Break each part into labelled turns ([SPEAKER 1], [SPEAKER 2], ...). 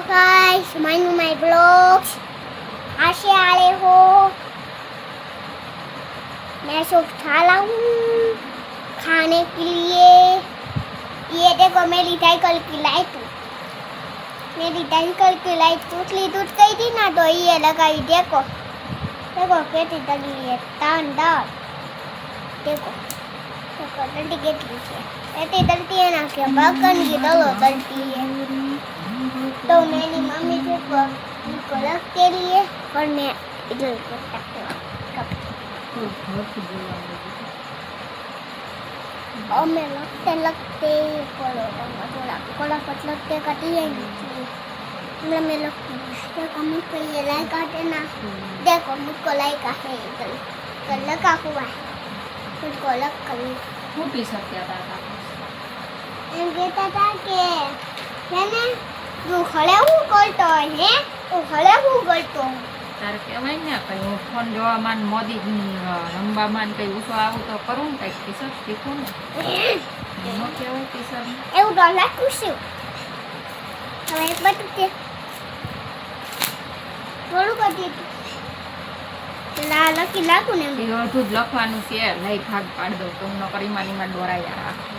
[SPEAKER 1] Guys my blogs आज से आ रहे हो। मैं सब थाला हूँ खाने के लिए। ये देखो मेरी साइकिल की लाइट, मेरी साइकिल की लाइट टूट गई थी ना, तो ये लगाई। देखो देखो कैसी लगी है शानदार। देखो देखो डंडी कैसी है, ऐसी डलती है ना कि बर्तन की तरह डलती है। तो मेरी मम्मी से को लग के लिए और मैं इधर और मैं लगते कोला लगते कटी है मतलब मैं लगते मुझको ये लाइक आते ना। देखो मुझको लाइक है इधर तो लगा हुआ है, मुझको लग कर
[SPEAKER 2] હું પી શક્યા હતા
[SPEAKER 1] એમ કહેતા હતા કે છે ને તું ખળે હું કરતો હે, તું ખળે હું કરતો
[SPEAKER 2] તારે કહેવાય ને કઈ હું ફોન જોવામાં ને મોદી રમવામાં ને કઈ ઊંચો આવું તો કરું ને કઈક કિસ્સા શીખું ને એનો કહેવાય કિસ્સા
[SPEAKER 1] એવું તો લખું છું. હવે એક બધું તે થોડું કરી લખી નાખું ને
[SPEAKER 2] એ અડધું જ લખવાનું છે. લઈ ભાગ પાડ દઉં તો હું નકર ઈમાં દોરાયા રાખું.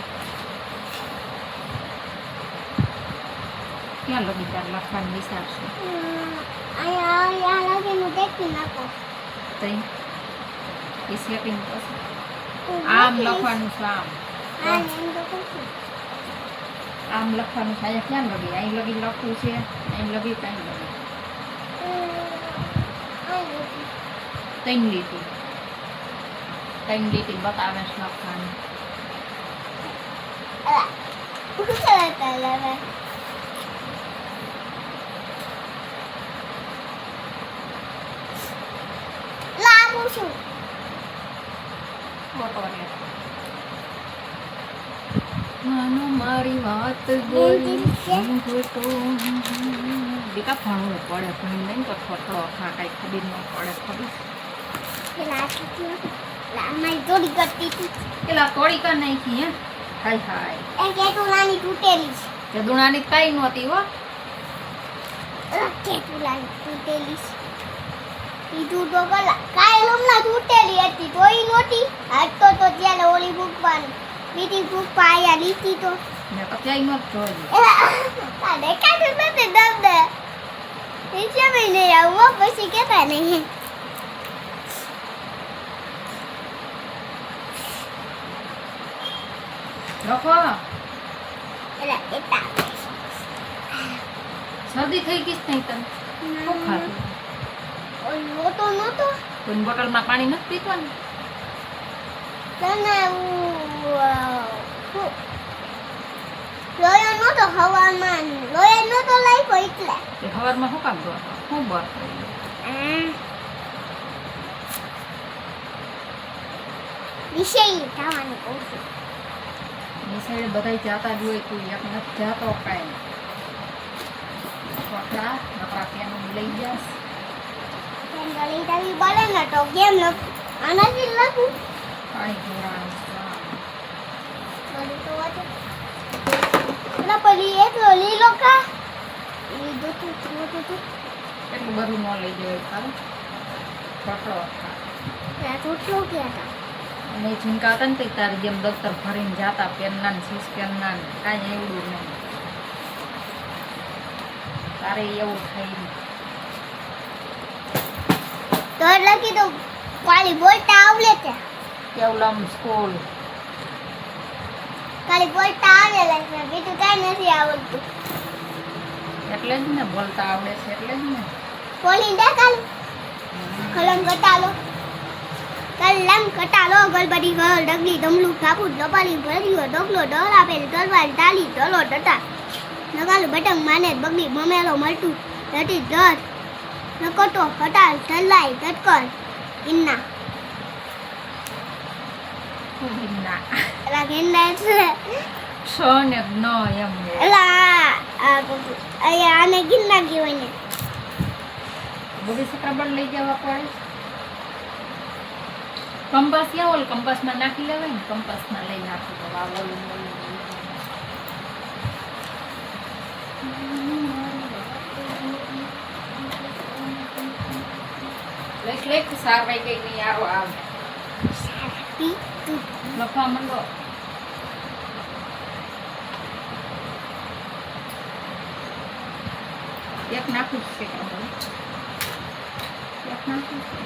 [SPEAKER 2] ક્યાં લગી તાર લખવાનું વિચાર છે?
[SPEAKER 1] અહીંયા લખીનું દેખી નાખો
[SPEAKER 2] તઈ એ સેટિંગ પછી આમ લખવાનું છે. આમ લખવાનું છે. અહીંયા ક્યાં લગી? અહીં લગી લખવું છે, અહીં લગી કાંઈ લગી ત્રણ લીટી બતાવે છે લખવાનું.
[SPEAKER 1] લાગુ છું
[SPEAKER 2] ફોટો રે માનો મારી વાત ગોરી ફોટો દીકા ભણવું પડે, ભણી નહીં તો થોડો કાંઈ ખબર ન પડે. ખબર
[SPEAKER 1] મારી જોડી કરતી હતી
[SPEAKER 2] પેલા તોડી કર નાખી હે. હાય હાય
[SPEAKER 1] એ કેટુલાની તૂટેલી
[SPEAKER 2] તે દુણાની કઈ નહોતી હો.
[SPEAKER 1] છે, કેટુલાની તૂટેલી છે. કીધું તો કલા કાંઈ હમણાં તૂટેલી હતી તો ઈ નહોતી. આજ તો ત્યારે ઓલી બુકવાની બીજી બુક પાયા લીધી તો
[SPEAKER 2] મેં તો ક્યાંય નહોતું જોયું.
[SPEAKER 1] દેખાતું નથી દર્દ નીચે બી નહીં આવું પછી કહેતા નહીં.
[SPEAKER 2] લખો
[SPEAKER 1] એટલે એતા
[SPEAKER 2] શરદી થઈ ગઈ જ નહીં તને? શું ખાધું?
[SPEAKER 1] નહોતો
[SPEAKER 2] કોઈ બોટલમાં પાણી નથી પીતો ને?
[SPEAKER 1] તને લોયો નહોતો હવામાં, લોયો નહોતો લાગ્યો એટલે
[SPEAKER 2] એ સવારમાં શું કામ દો શું બર
[SPEAKER 1] વિષય થવાનું કહું છું.
[SPEAKER 2] એ સાઈડે બધા જાતા જ હોય, તું એક નથી જાતો કાંઈ. છોકરા નકરા પેનું લઈ જાસ.
[SPEAKER 1] કેમ ગળી તાવી બોલે ને તો કેમ લખું? આનાથી લખું
[SPEAKER 2] પાણી ઢોળાનું
[SPEAKER 1] બધું તો વાંચો. એટલે પછી એટલો લીલો કા લીધો તો છોટો તો
[SPEAKER 2] એટલું બધું ન લઈ જવાય. ખારું છોકરો
[SPEAKER 1] ત્યાં છોટલો ક્યાં હતા?
[SPEAKER 2] અને એ ઝીંકા હતા ને તે તારી જેમ દફતર ભરીને જાતા પેનના ને શીશ પેનના ને કાંઈ એવડું નહીં. તારે એવું થઈ
[SPEAKER 1] તો લખી દઉં કાલી બોલતા આવડે છે,
[SPEAKER 2] કેવલમ સ્કૂલ
[SPEAKER 1] કાલી બોલતા આવડે છે, બીજું કાંઈ નથી આવડતું.
[SPEAKER 2] એટલે જ ને બોલતા આવડે છે એટલે જ ને.
[SPEAKER 1] બોલી દે કાલ કલમ કટાલો કલમ કટાલો ગલબડી ગલ ડગલી દમલું ઠાકુર ડપાલી ભર્યો ડગલો ડોરા પેલ તલવાર તાલી ડલો ડટા નગાલું બટંગ માને બગડી મમેલો મળતું ડટી ડર નકટો કટાલ તલાઈ તટકર ઇન્ના
[SPEAKER 2] ના
[SPEAKER 1] એલા ગેંડા છે
[SPEAKER 2] સો ને ન એમ
[SPEAKER 1] એલા અહીંયા આને ગિન્ના કહેવાય ને.
[SPEAKER 2] બધી સકરાબર લઈ જવા પડે. કંપાસ ક્યાં ઓલ કંપાસમાં નાખી લેવાય ને, કંપાસમાં લઈ નાખી તો આ ઓલું લેખ સારવાઈ ગઈ નહીં યારો આવે
[SPEAKER 1] પી તું
[SPEAKER 2] લખવા માંડો એક નાખું જ છે કે એક નાખું છે.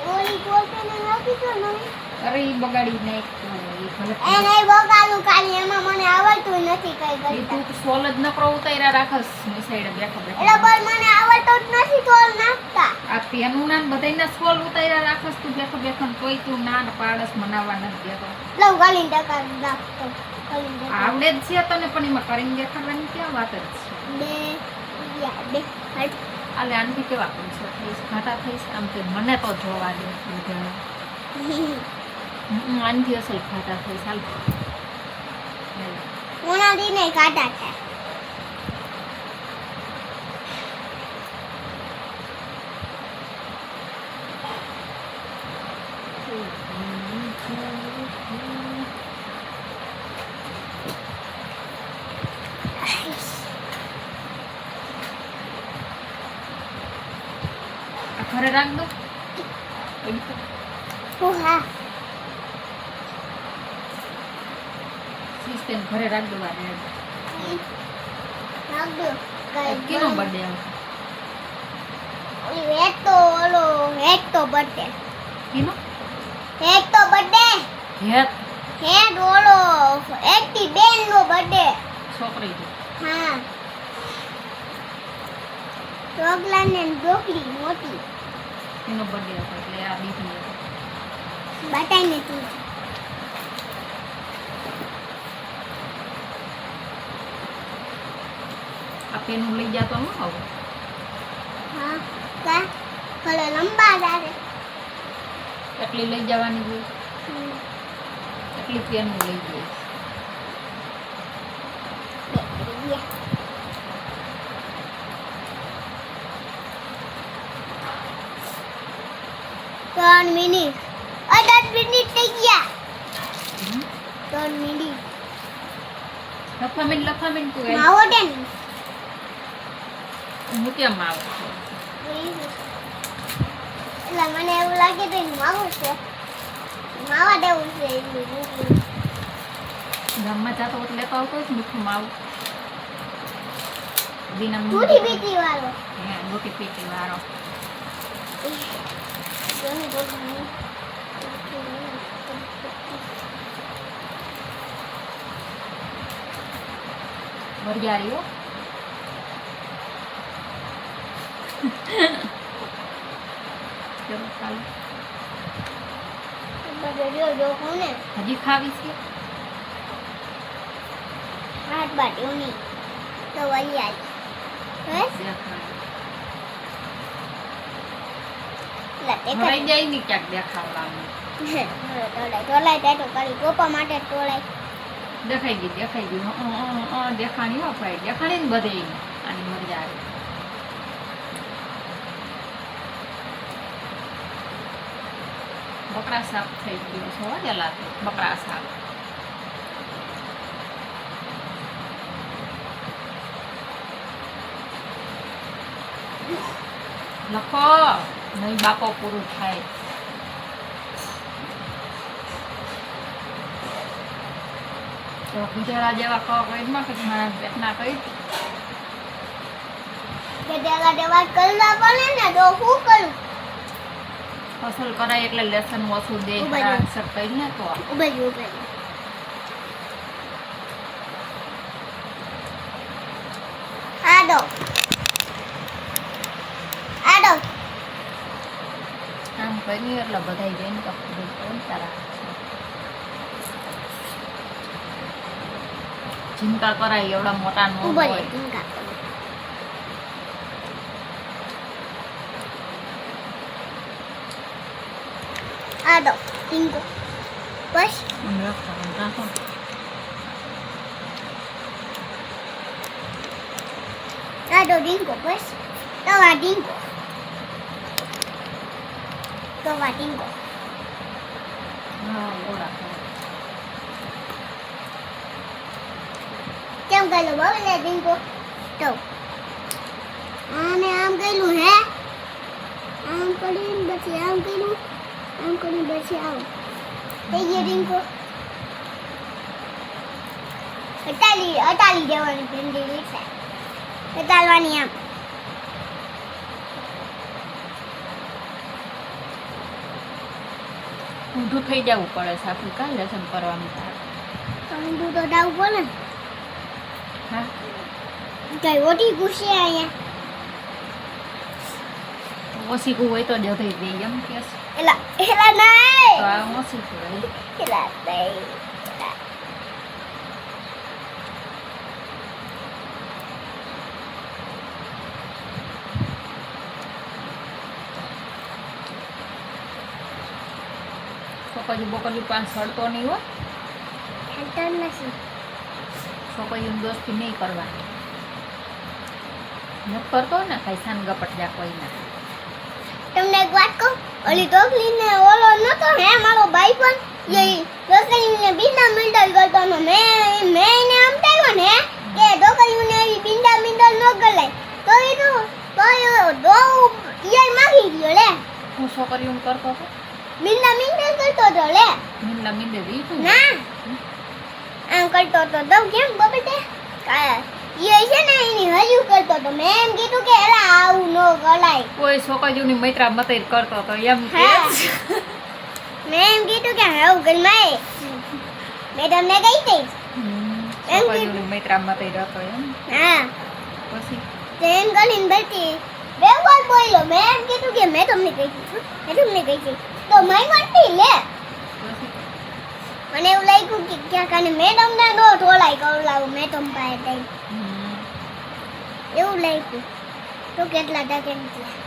[SPEAKER 1] ઓલી કોટને નાખી તો નહીં
[SPEAKER 2] અરે ઈ બગાડી નાખ ઈ ભલે
[SPEAKER 1] એ નહીં બગાડું કાલી એમાં મને આવડતું નથી કઈ
[SPEAKER 2] ઈ
[SPEAKER 1] કરતા
[SPEAKER 2] તું સોલ જ નકરો ઉતાર્યા રાખસ ની સાઈડે બેઠો
[SPEAKER 1] એટલે
[SPEAKER 2] બેઠો
[SPEAKER 1] પણ મને આવડતું જ નથી તોલ નાખતા
[SPEAKER 2] આ પેનું ના બધાયના સોલ ઉતાર્યા રાખસ તું બેઠો બેઠો ને તોય તું ના ને પાડસ મનાવવા નથી દેતો
[SPEAKER 1] લવ ગાલીને ટકા નાખતો ગાલીને ટકા
[SPEAKER 2] આવડે જ છે તને પણ એમાં કરીને દેખાડવાની ક્યાં વાત જ છે
[SPEAKER 1] બે યા બે હટ
[SPEAKER 2] આલે આનથી કેવા કરશો થઈશ ઘાટા થઈશ આમ કે મને તો જોવા દે આનથી અસલ ઘાટા થઈશ હાલ
[SPEAKER 1] ઓનાથી નહીં કાટા છે
[SPEAKER 2] આ ઘરે રાખ દો
[SPEAKER 1] હા
[SPEAKER 2] સિસ્ટમ ઘરે રાખ દો આ
[SPEAKER 1] નાખ દો
[SPEAKER 2] કેનો બર્થડે આવશે
[SPEAKER 1] ઓલી હેટ તો ઓલો હેટ તો બર્થડે
[SPEAKER 2] કેનો
[SPEAKER 1] હેટ તો બર્થડે
[SPEAKER 2] હેત
[SPEAKER 1] હેટ ઓલો એટી બેન નો બર્થડે
[SPEAKER 2] છોકરી છે
[SPEAKER 1] હા ડોગલા ને ડોકલી મોટી
[SPEAKER 2] એનો બર્થડે હતો એટલે આ દીકરી હતો
[SPEAKER 1] બતાઈને તું
[SPEAKER 2] આ પેનું લઈ જાતો ન આવું
[SPEAKER 1] હા કા ભલે લંબા જારે
[SPEAKER 2] એટલી લઈ જવાની હોય એટલી પેનું લઈ જઈશ ત્રણ મિનિટ 8 મિનિટ થઈ ગયા 3 મિનિટ લખામીન તું એમ
[SPEAKER 1] માવો ડેન
[SPEAKER 2] હું કેમ આવું
[SPEAKER 1] એટલે મને એવું લાગે તો માવું છે માવા દેવું છે
[SPEAKER 2] ગામમાં જાતો એટલે લેતો આવતો જ મીઠું માવું દીના
[SPEAKER 1] દૂધી પીતી વાળો
[SPEAKER 2] હે મોટી પીટી વાળો વરિયાળી હો ચલો ચાલો
[SPEAKER 1] જો કોને
[SPEAKER 2] હજી ખાવી છે
[SPEAKER 1] હાથ બાટ્યું નહીં તો વળી આવી બસ લતે
[SPEAKER 2] ભરાઈ જાય ને ક્યાંક દેખાડવાનું
[SPEAKER 1] તોલાય ટાટો કરી ગોપા માટે તોલાય
[SPEAKER 2] દેખાઈ ગઈ દેખાણી હો ભાઈ દેખાડી ને બધે આની મજા આવે બકરા સાફ થઈ ગયો છો જલા બકરા સાફ લખો નહીં બાપો પૂરું થાય તો ગુજારા જેવા કહો કઈમાં કે મારા પેટના કઈ
[SPEAKER 1] ગધેડા દેવા કરવા પડે ને તો શું કરું
[SPEAKER 2] ફસલ કરાય એટલે લેસન ઓછું દે
[SPEAKER 1] ઉભા
[SPEAKER 2] ખરા
[SPEAKER 1] રહો.
[SPEAKER 2] અક્ષર કરીને તો
[SPEAKER 1] ઉભે આડો આડો
[SPEAKER 2] આમ કર્યું એટલે બધાય જઈને તો ખબર પડે તારા ચિંતા કરાય એવડા મોટા નો
[SPEAKER 1] ઉભા
[SPEAKER 2] હોય
[SPEAKER 1] આડો ટીંકો બસ
[SPEAKER 2] રાખો
[SPEAKER 1] આડો ટીંકો બસ તવા ટીંકો
[SPEAKER 2] હા ઓળા
[SPEAKER 1] કેમ ગયેલું બબલે ટીંકો તો આને આમ ગયેલું હે પછી આમ કર્યું આમ કર્યું પછી આમ થઈ ગયો રિંકો અટાલી દેવાની ભીંડી લીધા અટાલવાની આમ
[SPEAKER 2] ઊંધું થઈ જવું પડે છે આપણે કાં લેસન કરવાનું થાય
[SPEAKER 1] તો ઊંધું તો ડાવું પડે ને
[SPEAKER 2] હા
[SPEAKER 1] કઈ ઓટી ગુસ્સે અહીંયા
[SPEAKER 2] ઓછીકું હોય તો જતી દે એમ કે છે.
[SPEAKER 1] એલા એલા નહીં
[SPEAKER 2] તો આ ઓછીકું હોય
[SPEAKER 1] એલા નહીં
[SPEAKER 2] છોકરી બોકરી પાંચ સડતો નહીં હોય
[SPEAKER 1] હેલ્ટર નથી
[SPEAKER 2] છોકરીઓની દોસ્તી નહીં કરવા નથી કરતો ને કઈ સાન ગપટ જા કોઈ ના
[SPEAKER 1] તમને એક વાત કહું ઓલી ટોકલીને ઓલો નતો હે મારો ભાઈ પણ એ ટોકલીને બિંદા મિંડલ કરતો નો મેં એને આમ તાવ્યો ને કે ટોકલીને એ બિંદા મિંડલ ન ગલાય તો એ દો ઈયર માગી ગયો લે
[SPEAKER 2] હું છોકરીઓને કરતો હતો
[SPEAKER 1] બિંદા મિંડલ કરતો તો લે
[SPEAKER 2] મીંડા મીંડે દીધું
[SPEAKER 1] ના આમ કરતો તો તો કેમ બબડે ઈ છે ને એની હજુ કરતો તો મેં એમ કીધું કે એલા આવું ન ગલાય
[SPEAKER 2] કોઈ છોકરીઓની મૈત્રા મતઈ કરતો હતો એમ કે
[SPEAKER 1] હા. મેં એમ કીધું કે આવું ગલમાય મેં તમને કહી દઈશ
[SPEAKER 2] છોકરીઓની મૈત્રા મતઈ રહેતો એમ
[SPEAKER 1] હા
[SPEAKER 2] પછી
[SPEAKER 1] તો એમ કરીને બધી બે વાર બોલ્યો મેં એમ કીધું કે મેં તમને કહી દીધું તો મેં કરતી લે
[SPEAKER 2] પછી
[SPEAKER 1] મને એવું લાગ્યું કે ક્યાંક આને મેડમને નો ઢોલાઈ કવડાવું મેડમ પાસે જઈને. એવું લાગ્યું તો કેટલા ટકે નીકળ્યા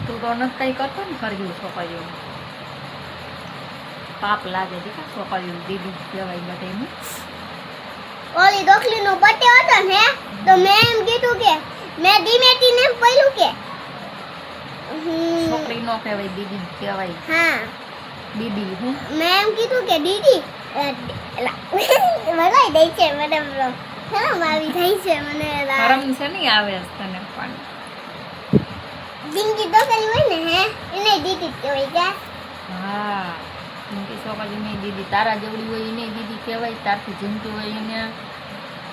[SPEAKER 2] તું તો નથી કઈ કરતો ને કર્યું છોકરીઓ પાપ લાગે દીકા છોકરીઓ દીદી કહેવાય બધાને
[SPEAKER 1] ઓલી ડોકલીનો પટ્ટે હતો ને તો મેં એમ કીધું કે મેં ધીમેથી ને પહેલું કે
[SPEAKER 2] છોકરી નો કહેવાય દીદી કહેવાય
[SPEAKER 1] હા
[SPEAKER 2] દીદી હું
[SPEAKER 1] મેં એમ કીધું કે દીદી એલા વગાઈ દઈ છે મને શરમ આવી થઈ છે મને
[SPEAKER 2] શરમ છે નહીં આવે છે તને પણ
[SPEAKER 1] જિંદગી ડોકલી હોય ને હે એને દીદી જ કહેવાય કે
[SPEAKER 2] હા જિંદગી છોકરી નહીં દીદી તારા જેવડી હોય એને દીદી કહેવાય તારથી જિંદગી હોય એને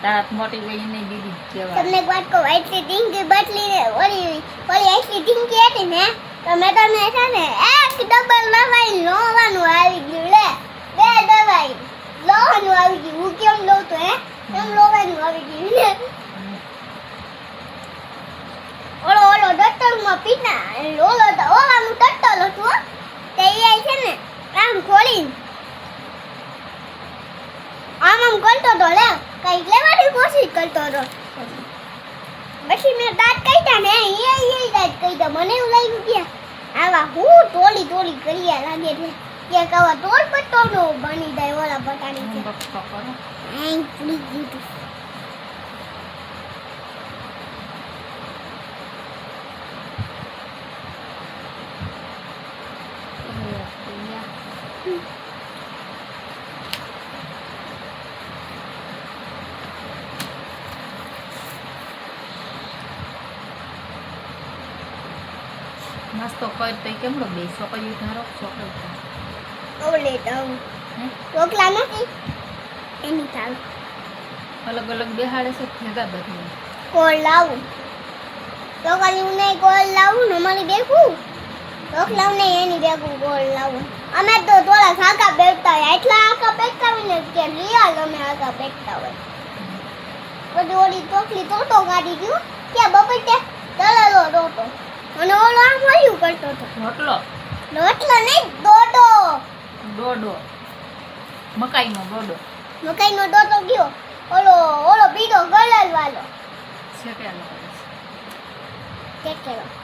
[SPEAKER 2] તારા મોટી હોય એને દીદી જ કહેવાય
[SPEAKER 1] તમને એક વાત કહું એટલી ઢીંગી બટલી ને ઓલી એટલી ઢીંગી હતી ને તો મેં તમને છે ને એક ડબલ દવાઈ લોવાનું આવી ગયું લે બે દવાઈ લોવાનું આવી ગયું હું કેમ લઉં તો હે એમ લોવાનું આવી ગયું લે ઓલો ડટ્ટરમાં પીના ઓલાનું ટટ્ટલ હતું હો. તે એ છે ને આમ ખોલીને આમ કરતો તો લે કઈક લેવાની કોશિશ કરતો હતો પછી મેં દાંત કાઢ્યા ને એ દાંત કાઢ્યા મને એવું લાગ્યું કે આવા હું ટોલી કર્યા લાગે છે કે આવા ટોલ પટ્ટો નો બની જાય ઓલા બટાણી છે
[SPEAKER 2] બકતો કરો
[SPEAKER 1] આઈ ફૂલી ગયું તું.
[SPEAKER 2] નાસ્તો કર તો કેમડો બે છોકરીઓ ધારો છોકરી
[SPEAKER 1] ઓલે તો રોકલા નથી એની થાળ
[SPEAKER 2] અલગ અલગ બેહાડે છે ભેગા બધી
[SPEAKER 1] કોલ લાવું તો કરી નહીં કોલ લાવું ને મારી બેકું રોકલા નહીં એની બેકું કોલ લાવું અમે તો થોડા સાકા બેઠતા હોય એટલા આકા બેઠતા હોય ને કે રિયાલ અમે આકા બેઠતા હોય બધી ઓલી ટોકલી ટોટો કાઢી ગયું કે બપોરે દલાલો ટોટો અને ઓલો આમ વળ્યું કરતો હતો
[SPEAKER 2] રોટલો
[SPEAKER 1] રોટલો નહીં દોડો
[SPEAKER 2] ડોડો મકાઈનો ડોડો
[SPEAKER 1] મકાઈનો દોડો ગયો ઓલો બીજો ગળલ વાળો
[SPEAKER 2] શેકેલો કરે
[SPEAKER 1] કે કેલો
[SPEAKER 2] છે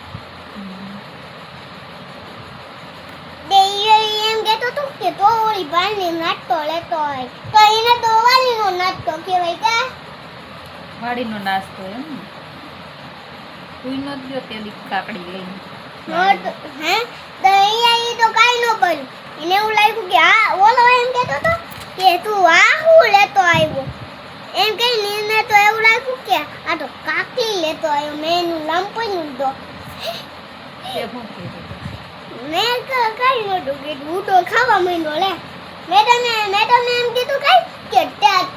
[SPEAKER 1] દે એમ કહેતો તો કે તો ઓલી ભાઈને નાટતો લેતો હોય તો એને તો વાલીનો નાટતો કહેવાય કે
[SPEAKER 2] વાડીનો નાસ્તો એમ ને કોઈ નો ગયો તે દી કાકડી લઈને
[SPEAKER 1] નોટ હે તો અહીંયા ઈ તો કાઈ નો કર્યું એને એવું લાગ્યું કે આ ઓલો એમ કહેતો તો કે તું આ હું લેતો આવ્યો એમ કહીને એને તો એવું લાગ્યું કે આ તો કાકલી લેતો આવ્યો મેં એનું નામ પડ્યું તો
[SPEAKER 2] તે શું કીધું?
[SPEAKER 1] મેં કઈ નતું કીધું, હું તો ખાવા માંડ્યો લે. મેં તમને એમ કીધું કઈ કે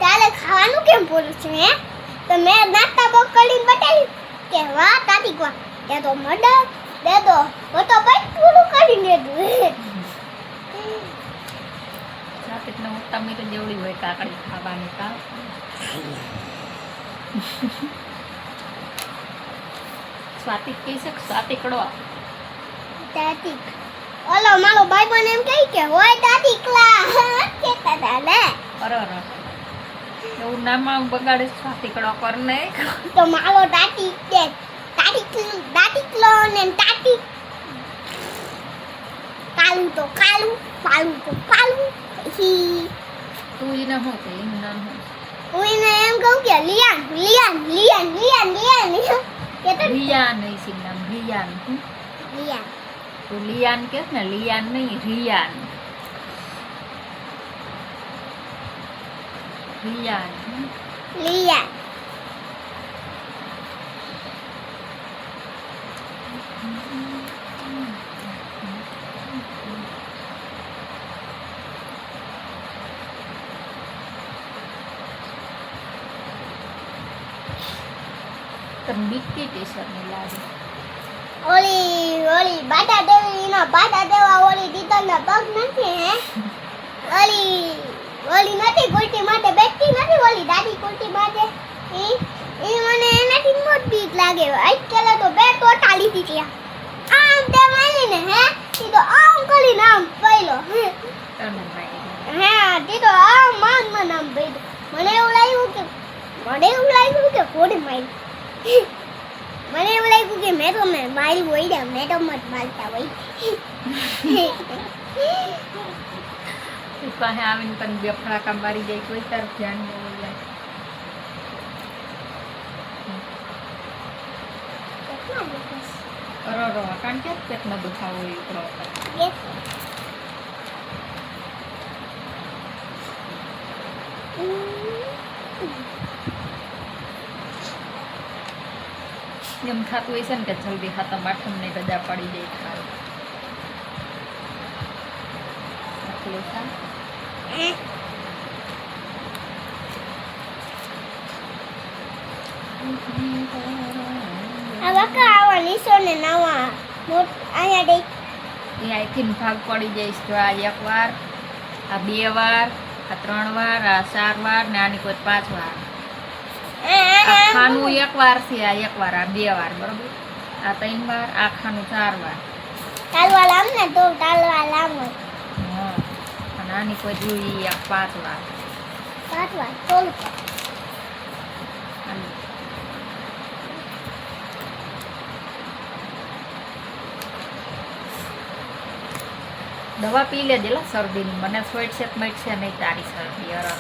[SPEAKER 1] તારે ખાવાનું કેમ બોલું છું હે? તો મેં નાસ્તા બોક કરીને બતાવી કે વાહ તાતી વાહ, તે તો મડર દે દો, હું તો પેટ પૂરું કરીને દીધું.
[SPEAKER 2] સાતિકને ઉત્તમી તો જેવડી હોય કાકડી ખાવાની કા. સ્વાતિક કહી શક સ્વાતિકડો
[SPEAKER 1] તાતી ઓલો મારો ભાઈ મને એમ કહે કે હોય તાતી કલા કેતા હતા લે.
[SPEAKER 2] અરે એવું નામ બગાડે સ્વાતિકડો કર ને.
[SPEAKER 1] તો મારો તાતી કે તાતી કલો ને તાતી કાલુ તો કાલુ, પાલુ તો પાલુ.
[SPEAKER 2] તું એને શું કહે એનું નામ શું?
[SPEAKER 1] હું એને એમ કહું કે લિયાન લિયાન લિયાન લિયાન લિયાન કે તો
[SPEAKER 2] રિયાન નહીં છે નામ રિયાન.
[SPEAKER 1] લિયાન
[SPEAKER 2] તું લિયાન કે ને લિયાન નહીં રિયાન. રિયાન
[SPEAKER 1] લિયાન
[SPEAKER 2] તને બીકતી ટીશર્ટ ની લાગે.
[SPEAKER 1] ઓલી બાટા દેવી ના બાટા દેવા ઓલી દીતરના પગ નથી હે. ઓલી નથી કુર્તી માટે બેઠતી નથી, ઓલી દાદી કુર્તી માટે એ મને એનાથી મોટ બીક લાગે. આજકાલ તો બે ટોટા લીધી છે આમ તે માની ને હે ઈ તો આમ કરીને આમ પહેલો
[SPEAKER 2] તને ભાઈ
[SPEAKER 1] હા તે તો આમ માન આમ પહેલો. મને એવું લાગ્યું કે કોડે મારી. મને એવું લાગ્યું કે મેં મારી હોય ને મેં તો મત મારતા હોય.
[SPEAKER 2] તું પાસે આવીને તને બે ફડાકા મારી જાય કોઈ તાર ધ્યાન ન હોય. અરો કારણ કે પેટમાં દુખાવો હોય ઉપરો એમ થતું હોય છે ને કે જલ્દી ખાતા માઠમ ને રજા પડી જાય ખાય આટલું ખા.
[SPEAKER 1] આ વખત આવા નિશો ને નવા મોટ અહીંયા દે
[SPEAKER 2] એ આઈથી ભાગ પડી જઈશ તો આ એક વાર, આ બે વાર, આ 3 વાર, આ 4 વાર ને આની કોઈ 5 વાર. આ ખાનું 1 વાર છે, આ 1 વાર, આ 2 વાર બરોબર, આ 3 વાર, આ ખાનું 4 વાર.
[SPEAKER 1] તાલવા લામ ને તો તાલવા લામ
[SPEAKER 2] હા અને આની કોઈ જોઈ 5 વાર.
[SPEAKER 1] પાટવા તોલ
[SPEAKER 2] અને દવા પી લેજે લા શરદીની. મને સ્વેટ છે મટશે નહીં તારી શરદી. અરે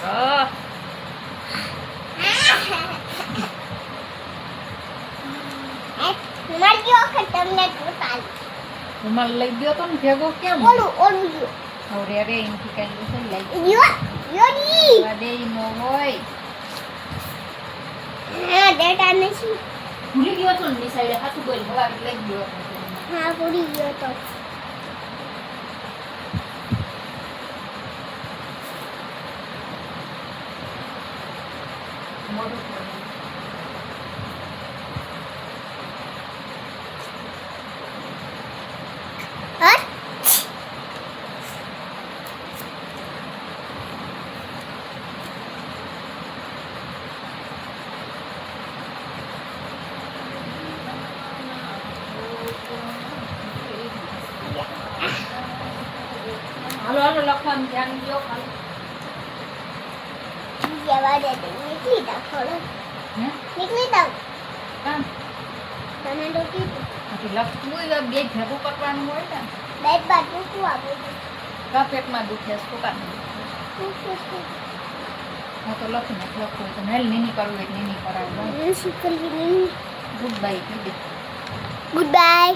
[SPEAKER 1] મારી વખત તમને ટોટાલ
[SPEAKER 2] રૂમાલ લઈ ગયો તો ને ભેગો કેમ?
[SPEAKER 1] ઓલું ગયો
[SPEAKER 2] હવે અરે એમથી કઈ લઈ
[SPEAKER 1] યોડી
[SPEAKER 2] દે નો હોય.
[SPEAKER 1] હા ડેટા નથી.
[SPEAKER 2] ભૂલી ગયો તો ને સાઈડે હાથું બોલ હવા લઈ ગયો.
[SPEAKER 1] હા ભૂલી ગયો તો
[SPEAKER 2] મોઢું
[SPEAKER 1] હટ
[SPEAKER 2] હાલો હાલો લખવાનું ધ્યાન દો ખાલી.
[SPEAKER 1] જવા દે નીકળી તા થોડો
[SPEAKER 2] હે
[SPEAKER 1] નીકળી તા
[SPEAKER 2] કામ
[SPEAKER 1] તને તો કીધું
[SPEAKER 2] પછી લખવું હોય બે ભેગું કરવાનું હોય ને.
[SPEAKER 1] બેટ બાદ મૂકવું આપું
[SPEAKER 2] કા પેટમાં દુખે છે શું કામ? હું તો લખું ને લખવું હોય તો નેલ નીની કરવું હોય નીની કરાવું.
[SPEAKER 1] શીખવી
[SPEAKER 2] ગુડ બાય કીધી.
[SPEAKER 1] Good bye.